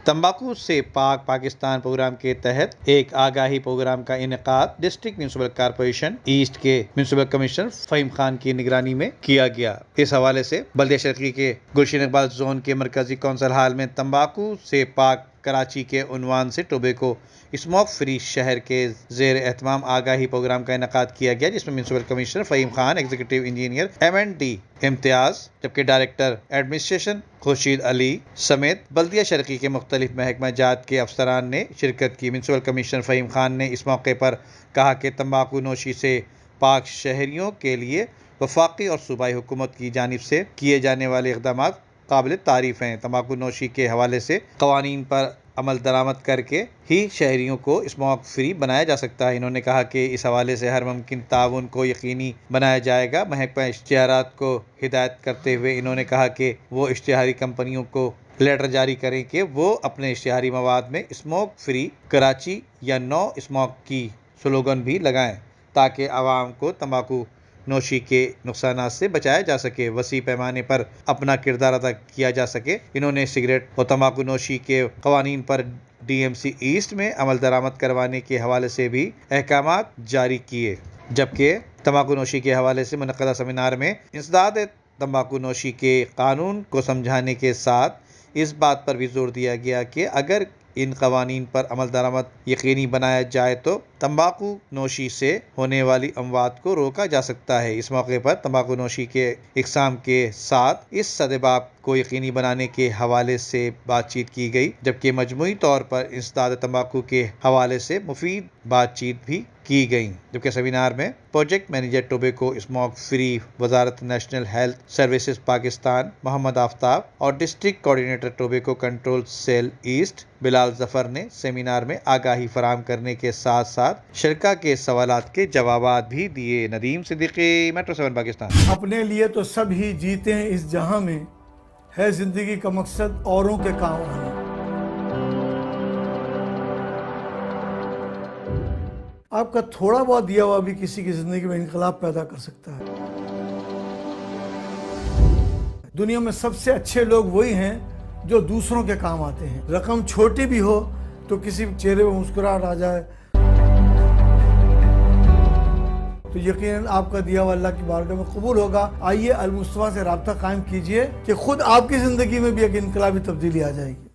तंबाकू से पाक पाकिस्तान प्रोग्राम के तहत एक आगाही प्रोग्राम का इनेकाद डिस्ट्रिक्ट म्युनिसिपल कॉर्पोरेशन ईस्ट के म्युनिसिपल कमिश्नर फहीम खान की निगरानी में किया गया। इस हवाले से बल्दिया शर्की के गुलशन इकबाल जोन के मरकजी कौंसिल हाल में तंबाकू से पाक कराची के उन्वान से टोबैको स्मोक फ्री शहर के जेर एहतमाम आगाही प्रोग्राम का इनेकाद किया गया, जिसमें municipal commissioner Faheem Khan, executive engineer M&D Imtiaz, जबकि डायरेक्टर एडमिनिस्ट्रेशन खुर्शीद अली समेत बल्दिया शर्की के मुख्तलिफ महकमा जात के अफसरान ने शिरकत की। म्युनिसिपल कमिश्नर फहीम खान ने इस मौके पर कहा कि तंबाकू नोशी से पाक शहरियों के लिए वफाकी और सूबाई हुकूमत की जानिब से किए जाने वाले इक़दाम काबिल तारीफ हैं। तंबाकू नोशी के हवाले से कवानीन पर अमल दरामद करके ही शहरियों को स्मोक फ्री बनाया जा सकता है। इन्होंने कहा कि इस हवाले से हर मुमकिन ताउन को यकीनी बनाया जाएगा। महकमा इश्तिहारात को हिदायत करते हुए इन्होंने कहा कि वो इश्तिहारी कंपनियों को लेटर जारी करें कि वो अपने इश्तिहारी मवाद में स्मोक फ्री कराची या नो स्मोक की स्लोगन भी लगाएं, ताकि आवाम को तंबाकू नोशी के नुकसानात से बचाया जा सके, वसी पैमाने पर अपना किरदार अदा किया जा सके। इन्होंने सिगरेट और तंबाकू नोशी के कवानीन पर DMC ईस्ट में अमल दरामद करवाने के हवाले से भी अहकामात जारी किए, जबकि तंबाकू नोशी के हवाले से मुनक़दा सेमिनार में इंसदाद तंबाकू नोशी के कानून को समझाने के साथ इस बात पर भी जोर दिया गया कि अगर इन कवानीन पर अमल दरामद यकीनी बनाया जाए तो तंबाकू नोशी से होने वाली अमवात को रोका जा सकता है। इस मौके पर तंबाकू नोशी के इकसाम के साथ इस सदेबाब को यकीनी बनाने के हवाले से बातचीत की गई, जबकि मजमूई तौर पर इंसदाद तंबाकू के हवाले से मुफीद बातचीत भी की गई। जबकि सेमिनार में project manager tobacco smoke free वजारत national health services Pakistan Mohammad Aftab और district coordinator tobacco control cell east Bilal Zafar ने सेमिनार में आगाही फराहम करने के साथ साथ शरका के सवालात के जवाबात भी दिए। नदीम सिद्दीकी, मेट्रो 7 पाकिस्तान। अपने लिए तो सब ही जीते हैं इस जहां में, है जिंदगी का मकसद औरों के काम आना। आपका थोड़ा बहुत दिया हुआ भी किसी की जिंदगी में इनकलाब पैदा कर सकता है। दुनिया में सबसे अच्छे लोग वही हैं जो दूसरों के काम आते हैं। रकम छोटी भी हो तो किसी चेहरे पर मुस्कुराहट आ जाए तो यकीनन आपका दिया हुआ अल्लाह की बारगाह में कबूल होगा। आइए अल मुस्तफा से राब्ता कायम कीजिए कि खुद आपकी जिंदगी में भी एक इनकलाबी तब्दीली आ जाएगी।